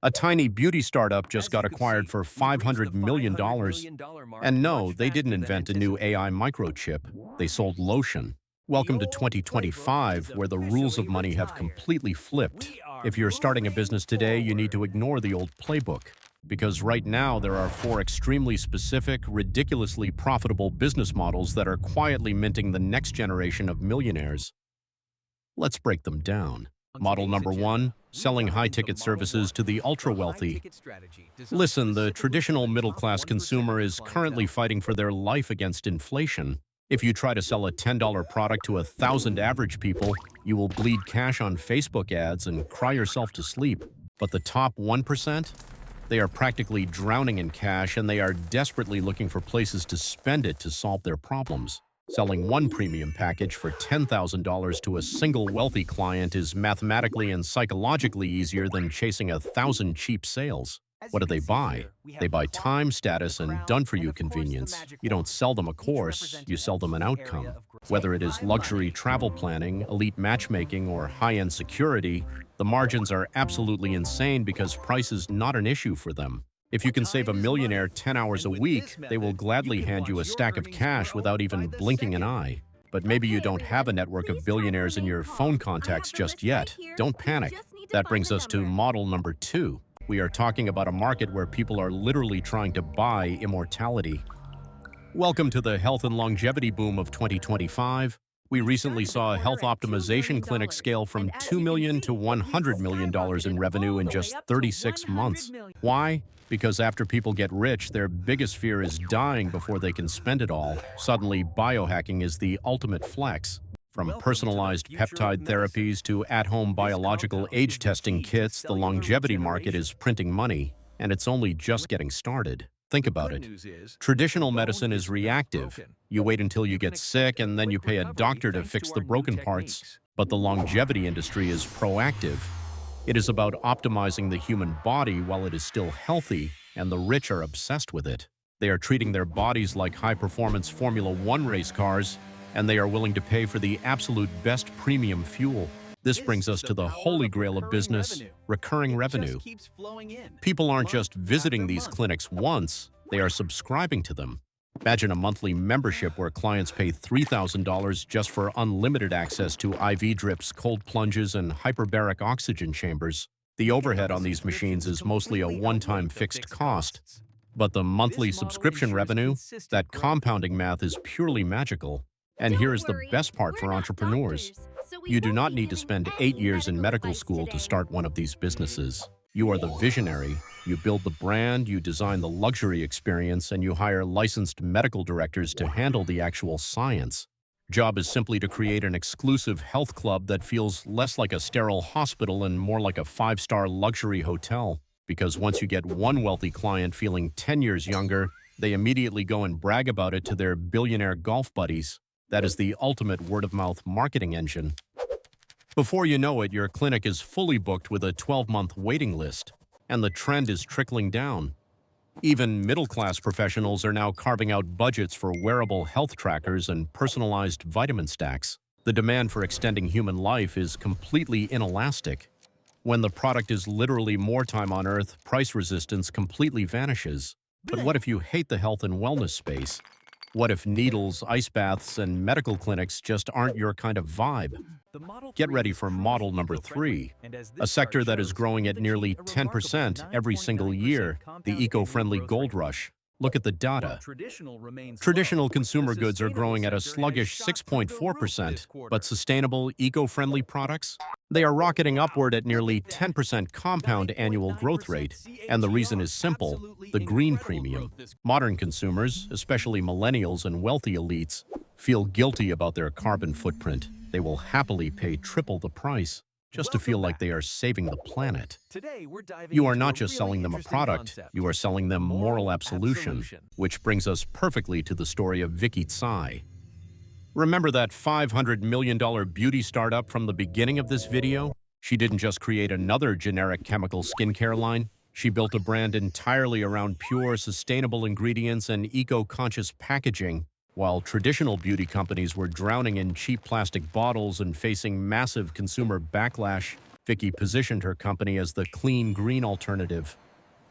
A tiny beauty startup just As you got can acquired see, for we've reached the $500 million. $500 dollars. million mark And no, much they didn't faster than invent a new AI anticipated. microchip. They sold lotion. The Welcome to old playbook is 2025, where the rules of officially money have retired. completely flipped. We are If you're starting a moving business today, you need to forward. ignore the old playbook. Because right now, there are four extremely specific, ridiculously profitable business models that are quietly minting the next generation of millionaires. Let's break them down. On Model today's number one, agenda, we selling dive into high-ticket Model services 1, to the the ultra-wealthy. high-ticket strategy designed Listen, the specifically for traditional the top middle-class 1% of consumer your is currently clientele. fighting for their life against inflation. If you try to sell a $10 product to 1,000 average people, you will bleed cash on Facebook ads and cry yourself to sleep. But the top 1%? They are practically drowning in cash and they are desperately looking for places to spend it to solve their problems. Selling one premium package for $10,000 to a single wealthy client is mathematically and psychologically easier than chasing 1,000 cheap sales. As What you do can they see buy? here, we have They the buy clock, time, the status, and crown, done-for-you and of course the convenience. magic You don't wand, sell them a each course, you representing sell a them an key area outcome. of growth. Whether it Take is my luxury money. travel planning, elite matchmaking, or high-end security, the margins are absolutely insane because price is not an issue for them. If you can save a Time is millionaire money. 10 hours And a with week, this they will method, you gladly can hand you a watch your stack of earnings cash grow without by even the blinking an second. eye. But maybe you Okay, don't have a everyone, network of please try the billionaires in main your call. phone I have contacts the just list right yet. here. Don't You panic. just need to That find brings the us to number. model number two. We are talking about a market where people are literally trying to buy immortality. Welcome to the health and longevity boom of 2025. We We recently started the saw a health quarter at $2 optimization million, clinic scale from and as $2 you can million to see, we've $100 million in skyrocketed revenue all in the way just up to 36 100 months. million. Why? Because after people get rich, their biggest fear is dying before they can spend it all. Suddenly, biohacking is the ultimate flex. From Welcome to the personalized future of peptide medicine. therapies to at-home This biological compound age is the testing key to kits, the cellular longevity market is regeneration. printing money, and it's only just getting started. Think The about good it. news is, the Traditional bone medicine is is not reactive. broken. You wait until you You can get sick expect a and then you quick pay a recovery doctor to thanks fix to the our new broken parts. techniques. But the longevity industry is proactive. It is about optimizing the human body while it is still healthy, and the rich are obsessed with it. They are treating their bodies like high-performance Formula One race cars, and they are willing to pay for the absolute best premium fuel. This brings This us is the to the power holy of grail of recurring business, revenue. recurring It revenue. just keeps flowing in, People aren't month just visiting after these month. clinics once, they are subscribing to them. Imagine a monthly membership where clients pay $3,000 just for unlimited access to IV drips, cold plunges, and hyperbaric oxygen chambers. The overhead on these machines is mostly a one-time fixed cost. But the monthly This model subscription ensures revenue, consistent that growth. compounding math is purely magical. And Don't here is the worry, best part we're for not entrepreneurs. doctors, so we You do won't not be need to giving spend any 8 years in medical advice school to today. start one of these businesses. You are the visionary. You build the brand, you design the luxury experience, and you hire licensed medical directors to handle the actual science. Job is simply to create an exclusive health club that feels less like a sterile hospital and more like a five-star luxury hotel. Because once you get one wealthy client feeling 10 years younger, they immediately go and brag about it to their billionaire golf buddies. That is the ultimate word-of-mouth marketing engine. Before you know it, your clinic is fully booked with a 12-month waiting list, and the trend is trickling down. Even middle-class professionals are now carving out budgets for wearable health trackers and personalized vitamin stacks. The demand for extending human life is completely inelastic. When the product is literally more time on Earth, price resistance completely vanishes. But what if you hate the health and wellness space? What if needles, ice baths, and medical clinics just aren't your kind of vibe? The Model Get 3 ready is for truly model number eco-friendly, 3, and as a this sector chart that is shows, growing at we've nearly achieved a 10% remarkable every single 9.9% year, the compound eco-friendly annual growth gold rate. rush. Look at the While data. traditional remains Traditional low, consumer the goods are sustainable growing at a sector has sluggish shot through the roof this 6.4%, quarter. but sustainable, eco-friendly products? They are rocketing upward at Look nearly at that. 10% compound annual growth rate. And the reason is simple: the green premium. Modern consumers, especially millennials and wealthy elites, feel guilty about their carbon footprint. They will happily pay triple the price just to feel like they are saving the planet. Today, we're diving You are into not a just really selling them a interesting product, concept, you are selling the them moral absolution, absolution. which brings us perfectly to the story of Vicky Tsai. Remember that $500 million beauty startup from the beginning of this video? She didn't just create another generic chemical skincare line. She built a brand entirely around pure, sustainable ingredients and eco-conscious packaging. While traditional beauty companies were drowning in cheap plastic bottles and facing massive consumer backlash, Vicky positioned her company as the clean green alternative.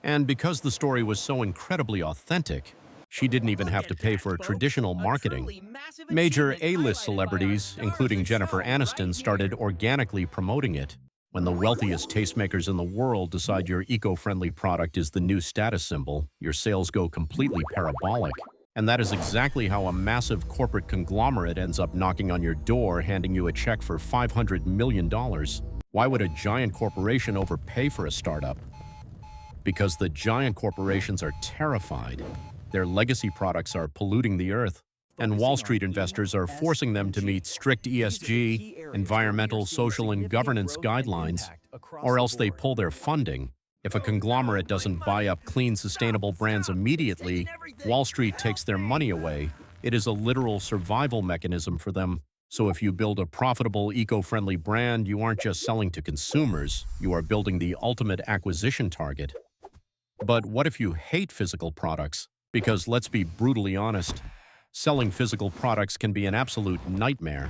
And because the story was so incredibly authentic, she didn't even have to pay for traditional marketing. Major A-list celebrities, including Jennifer Aniston, started organically promoting it. When the wealthiest tastemakers in the world decide your eco-friendly product is the new status symbol, your sales go completely parabolic. And that is exactly how a massive corporate conglomerate ends up knocking on your door, handing you a check for $500 million. Why would a giant corporation overpay for a startup? Because the giant corporations are terrified. Their legacy products are polluting the earth, and Wall Street investors are forcing them to meet strict ESG, environmental, social, and governance guidelines, or else they pull their funding. If a conglomerate doesn't buy up clean, sustainable brands immediately, Wall Street takes their money away. It is a literal survival mechanism for them. So if you build a profitable, eco-friendly brand, you aren't just selling to consumers, you are building the ultimate acquisition target. But what if you hate physical products? Because let's be brutally honest, selling physical products can be an absolute nightmare.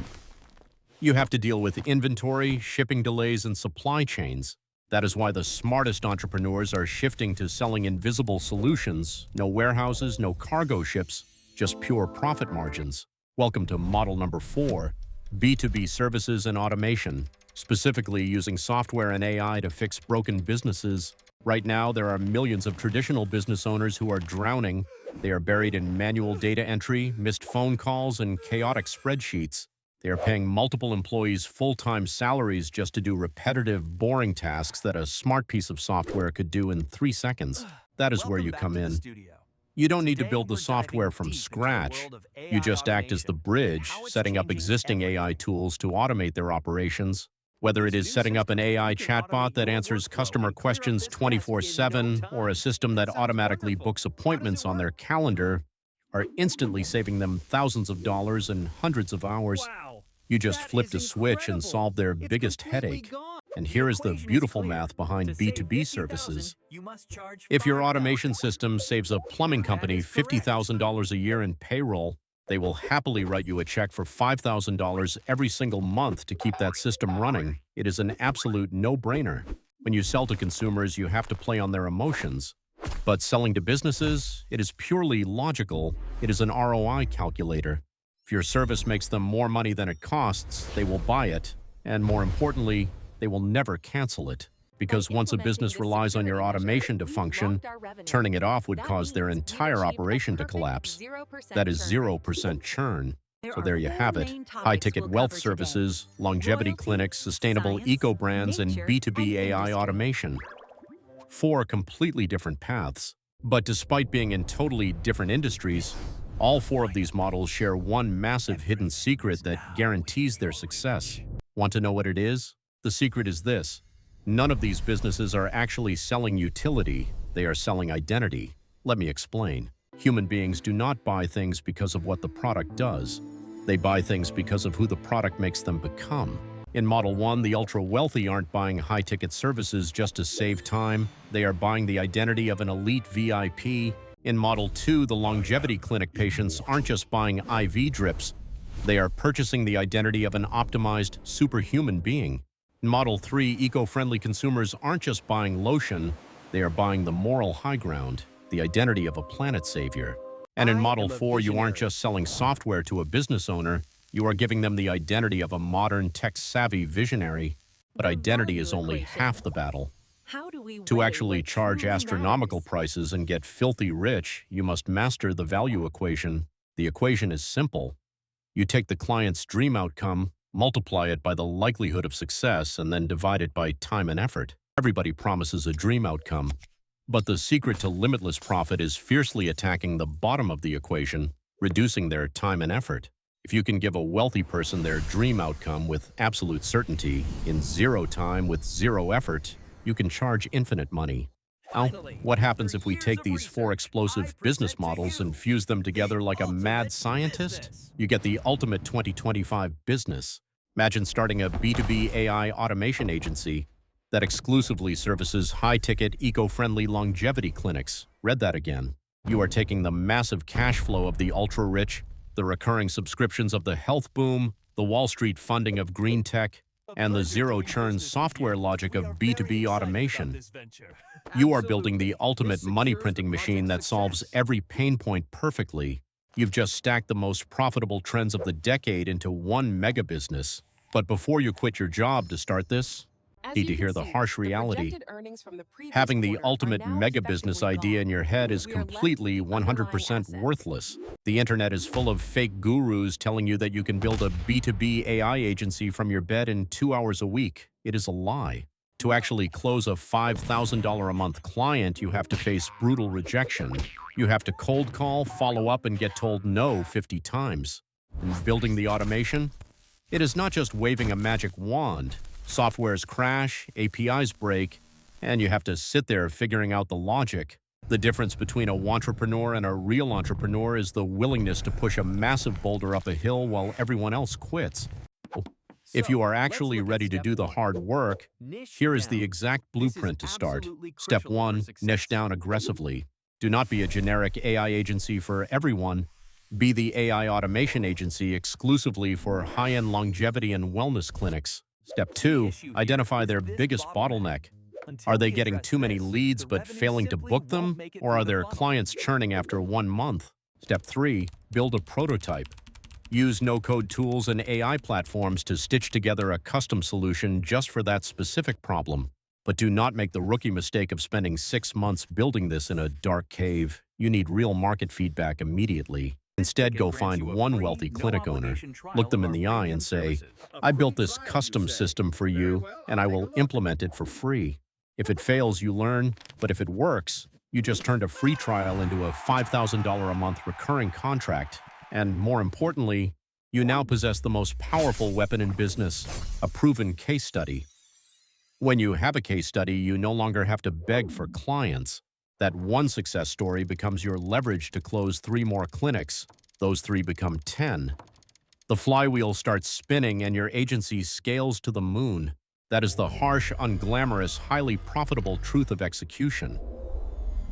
You have to deal with inventory, shipping delays, and supply chains. That is why the smartest entrepreneurs are shifting to selling invisible solutions. No warehouses, no cargo ships, just pure profit margins. Welcome to model number 4, B2B services and automation, specifically using software and AI to fix broken businesses. Right now, there are millions of traditional business owners who are drowning. They are buried in manual data entry, missed phone calls, and chaotic spreadsheets. They are paying multiple employees full-time salaries just to do repetitive, boring tasks that a smart piece of software could do in 3 seconds. That is where you come in. You don't need to build the software from scratch. You just act as the bridge, setting up existing AI tools to automate their operations. Whether it is setting up an AI chatbot that answers customer questions 24/7 or a system that automatically books appointments on their calendar, are instantly saving them thousands of dollars and hundreds of hours. You just flipped a switch and solved their biggest headache. And here is the beautiful math behind B2B services. If your automation system saves a plumbing company $50,000 a year in payroll, they will happily write you a check for $5,000 every single month to keep that system running. It is an absolute no-brainer. When you sell to consumers, you have to play on their emotions. But selling to businesses, it is purely logical. It is an ROI calculator. If your service makes them more money than it costs, they will buy it. And more importantly, they will never cancel it. Because once a business relies on your automation to function, turning it off would cause their entire operation to collapse. That is 0% churn. So there you have it. High-ticket wealth services, longevity clinics, sustainable eco-brands, and B2B AI automation. 4 completely different paths. But despite being in totally different industries, all 4 of these models share one massive hidden secret that guarantees their success. Want to know what it is? The secret is this. None of these businesses are actually selling utility. They are selling identity. Let me explain. Human beings do not buy things because of what the product does. They buy things because of who the product makes them become. In Model 1, the ultra-wealthy aren't buying high-ticket services just to save time. They are buying the identity of an elite VIP. In Model 2, the longevity clinic patients aren't just buying IV drips. They are purchasing the identity of an optimized, superhuman being. In Model 3, eco-friendly consumers aren't just buying lotion. They are buying the moral high ground, the identity of a planet savior. And in Model 4, you aren't just selling software to a business owner. You are giving them the identity of a modern, tech-savvy visionary. But identity is only half the battle. To actually charge astronomical prices and get filthy rich, you must master the value equation. The equation is simple. You take the client's dream outcome, multiply it by the likelihood of success, and then divide it by time and effort. Everybody promises a dream outcome. But the secret to limitless profit is fiercely attacking the bottom of the equation, reducing their time and effort. If you can give a wealthy person their dream outcome with absolute certainty, in 0 time with 0 effort, you can charge infinite money. Now, what happens if we take these 4 explosive business models and fuse them together like a mad scientist? You get the ultimate 2025 business. Imagine starting a B2B AI automation agency that exclusively services high-ticket, eco-friendly longevity clinics. Read that again. You are taking the massive cash flow of the ultra-rich, the recurring subscriptions of the health boom, the Wall Street funding of green tech, and the zero-churn software logic of B2B automation. You are building the ultimate money printing machine that solves every pain point perfectly. You've just stacked the most profitable trends of the decade into one mega business. But before you quit your job to start this, need to hear the harsh reality. Having the ultimate mega business idea in your head is completely 100% worthless. The internet is full of fake gurus telling you that you can build a B2B AI agency from your bed in 2 hours a week. It is a lie. To actually close a $5,000 a month client, you have to face brutal rejection. You have to cold call, follow up, and get told no 50 times. And building the automation? It is not just waving a magic wand. Softwares crash, APIs break, and you have to sit there figuring out the logic. The difference between a wantrepreneur and a real entrepreneur is the willingness to push a massive boulder up a hill while everyone else quits. If you are actually ready to do the hard work, here is the exact blueprint to start. Step 1, niche down aggressively. Do not be a generic AI agency for everyone. Be the AI automation agency exclusively for high-end longevity and wellness clinics. Step 2, identify their biggest bottleneck. Are they getting too many leads but failing to book them? Or are their clients churning after 1 month? Step 3, build a prototype. Use no-code tools and AI platforms to stitch together a custom solution just for that specific problem. But do not make the rookie mistake of spending 6 months building this in a dark cave. You need real market feedback immediately. Instead, go find one wealthy clinic owner, look them in the eye and say, "I built this custom system for you, and I will implement it for free." If it fails, you learn, but if it works, you just turned a free trial into a $5,000 a month recurring contract. And more importantly, you now possess the most powerful weapon in business, a proven case study. When you have a case study, you no longer have to beg for clients. That one success story becomes your leverage to close 3 more clinics. Those 3 become 10. The flywheel starts spinning and your agency scales to the moon. That is the harsh, unglamorous, highly profitable truth of execution.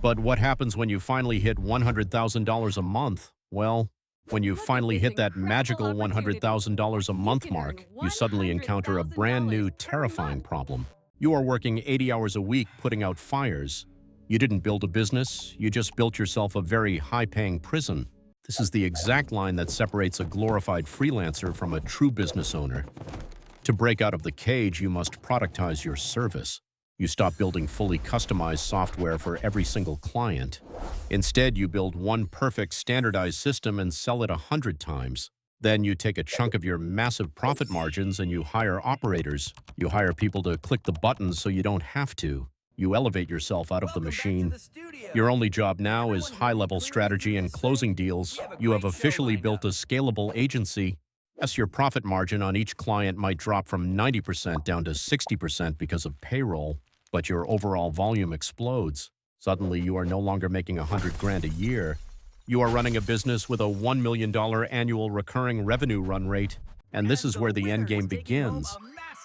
But what happens when you finally hit $100,000 a month? Well, when you finally hit that magical $100,000 a month mark, you suddenly encounter a brand new, terrifying problem. You are working 80 hours a week putting out fires. You didn't build a business, you just built yourself a very high-paying prison. This is the exact line that separates a glorified freelancer from a true business owner. To break out of the cage, you must productize your service. You stop building fully customized software for every single client. Instead, you build one perfect standardized system and sell it 100 times. Then you take a chunk of your massive profit margins and you hire operators. You hire people to click the buttons so you don't have to. You elevate yourself out of the machine. Your only job now is high-level strategy and closing deals. You have officially built a scalable agency. Yes, your profit margin on each client might drop from 90% down to 60% because of payroll, but your overall volume explodes. Suddenly, you are no longer making $100,000 a year. You are running a business with a $1 million annual recurring revenue run rate, and this is where the end game begins.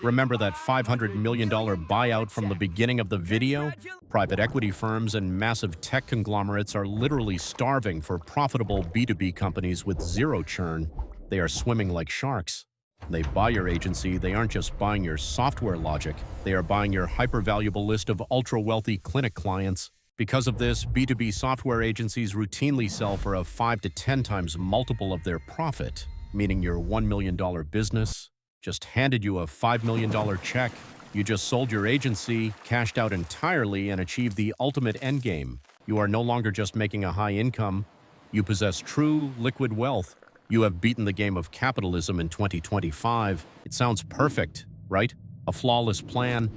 Remember that $500 million buyout from the beginning of the video? Private equity firms and massive tech conglomerates are literally starving for profitable B2B companies with zero churn. They are swimming like sharks. They buy your agency, they aren't just buying your software logic, they are buying your hyper-valuable list of ultra-wealthy clinic clients. Because of this, B2B software agencies routinely sell for a 5 to 10 times multiple of their profit, meaning your $1 million business just handed you a $5 million check. You just sold your agency, cashed out entirely, and achieved the ultimate endgame. You are no longer just making a high income. You possess true liquid wealth. You have beaten the game of capitalism in 2025. It sounds perfect, right? A flawless plan.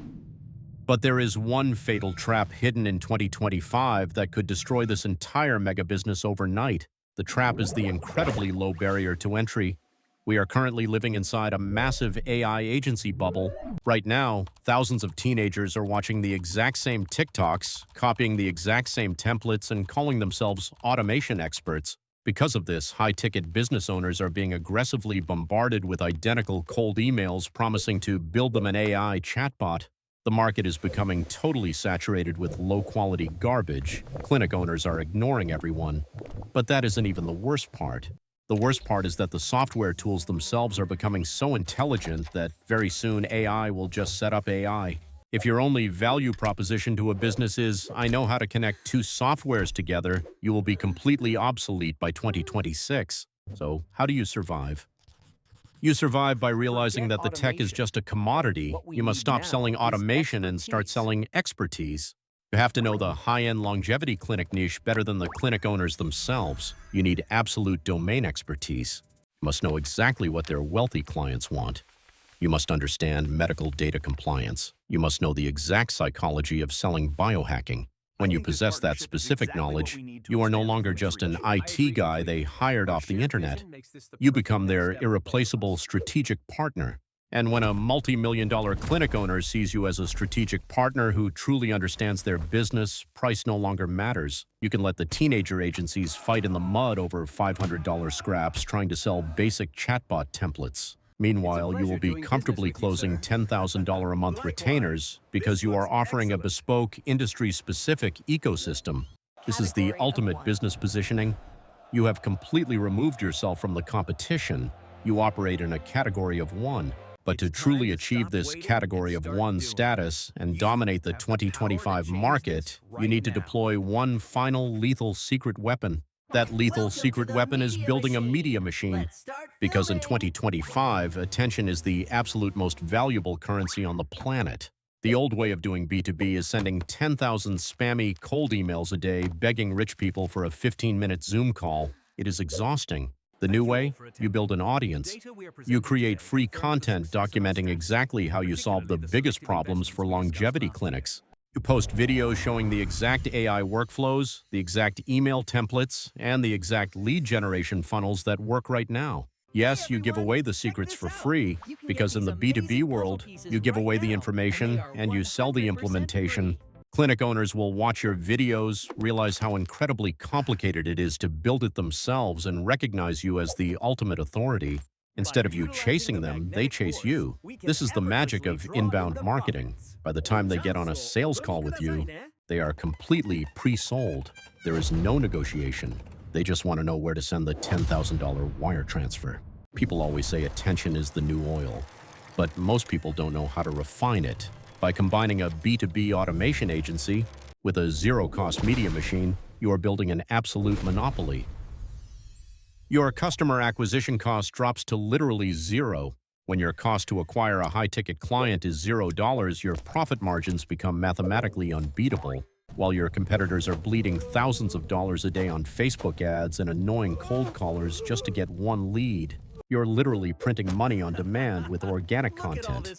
But there is one fatal trap hidden in 2025 that could destroy this entire mega business overnight. The trap is the incredibly low barrier to entry. We are currently living inside a massive AI agency bubble. Right now, thousands of teenagers are watching the exact same TikToks, copying the exact same templates, and calling themselves automation experts. Because of this, high-ticket business owners are being aggressively bombarded with identical cold emails promising to build them an AI chatbot. The market is becoming totally saturated with low-quality garbage. Clinic owners are ignoring everyone. But that isn't even the worst part. The worst part is that the software tools themselves are becoming so intelligent that very soon AI will just set up AI. If your only value proposition to a business is, I know how to connect two softwares together, you will be completely obsolete by 2026. So, how do you survive? You survive by realizing that the tech is just a commodity. You must stop selling automation and start selling expertise. You have to know the high-end longevity clinic niche better than the clinic owners themselves. You need absolute domain expertise. You must know exactly what their wealthy clients want. You must understand medical data compliance. You must know the exact psychology of selling biohacking. When you possess that specific knowledge, you are no longer just an IT guy they hired off the internet. You become their irreplaceable strategic partner. And when a multi-million-dollar clinic owner sees you as a strategic partner who truly understands their business, price no longer matters. You can let the teenager agencies fight in the mud over $500 scraps trying to sell basic chatbot templates. Meanwhile, you will be comfortably closing $10,000 a month retainers because you are offering a bespoke, industry-specific ecosystem. This is the ultimate business positioning. You have completely removed yourself from the competition. You operate in a category of one. But to truly achieve this category of one status and dominate the 2025 market, you need to deploy one final lethal secret weapon. That lethal secret weapon is building a media machine. Because in 2025, attention is the absolute most valuable currency on the planet. The old way of doing B2B is sending 10,000 spammy cold emails a day begging rich people for a 15-minute Zoom call. It is exhausting. The new way, you build an audience. You create free content documenting exactly how you solve the biggest problems for longevity clinics. You post videos showing the exact AI workflows, the exact email templates, and the exact lead generation funnels that work right now. Yes, you give away the secrets for free, because in the B2B world, you give away the information and you sell the implementation. Clinic owners will watch your videos, realize how incredibly complicated it is to build it themselves, and recognize you as the ultimate authority. Instead of you chasing them, they chase you. This is the magic of inbound marketing. By the time they get on a sales call with you, they are completely pre-sold. There is no negotiation. They just want to know where to send the $10,000 wire transfer. People always say attention is the new oil, but most people don't know how to refine it. By combining a B2B automation agency with a zero-cost media machine, you are building an absolute monopoly. Your customer acquisition cost drops to literally zero. When your cost to acquire a high-ticket client is $0, your profit margins become mathematically unbeatable. While your competitors are bleeding thousands of dollars a day on Facebook ads and annoying cold callers just to get one lead, you're literally printing money on demand with organic content.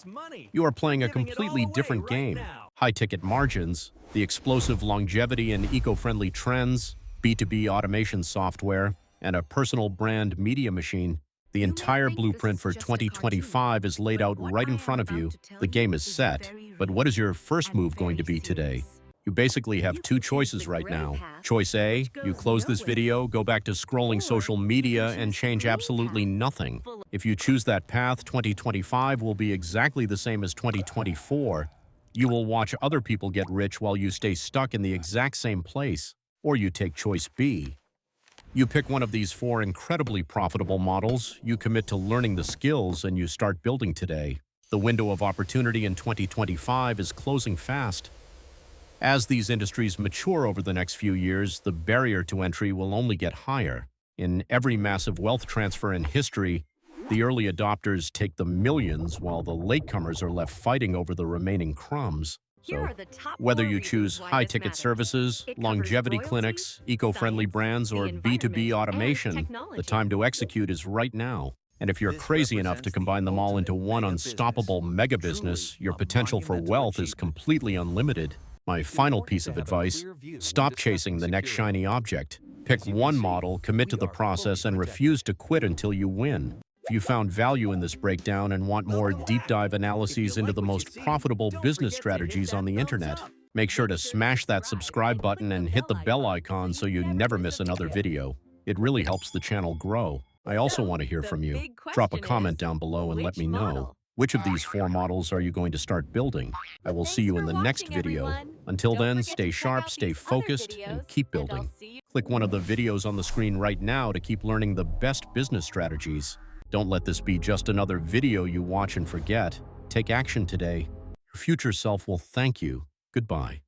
You are playing a completely different game. High-ticket margins, the explosive longevity and eco-friendly trends, B2B automation software, and a personal brand media machine. The entire blueprint for 2025 is laid out right in front of you. The game is set. But what is your first move going to be today? You basically have two choices right now. Choice A, you close this video, go back to scrolling social media, and change absolutely nothing. If you choose that path, 2025 will be exactly the same as 2024. You will watch other people get rich while you stay stuck in the exact same place. Or you take choice B. You pick one of these four incredibly profitable models, you commit to learning the skills, and you start building today. The window of opportunity in 2025 is closing fast. As these industries mature over the next few years, the barrier to entry will only get higher. In every massive wealth transfer in history, the early adopters take the millions while the latecomers are left fighting over the remaining crumbs. So, whether you choose high-ticket services, longevity clinics, eco-friendly brands, or B2B automation, the time to execute is right now. And if you're crazy enough to combine them all into one unstoppable mega business, your potential for wealth is completely unlimited. My final piece of advice, stop chasing the next shiny object. Pick one model, commit to the process, and refuse to quit until you win. If you found value in this breakdown and want more deep dive analyses into the most profitable business strategies on the internet, make sure to smash that subscribe button and hit the bell icon so you never miss another video. It really helps the channel grow. I also want to hear from you. Drop a comment down below and let me know. Which of these four models are you going to start building? I will see Thanks you in for the next watching, video. everyone. Until Don't then, forget stay to check sharp, out stay these other focused, and videos, keep and I'll building. see you Click one of the videos on the screen right now to keep learning the best business strategies. Don't let this be just another video you watch and forget. Take action today. Your future self will thank you. Goodbye.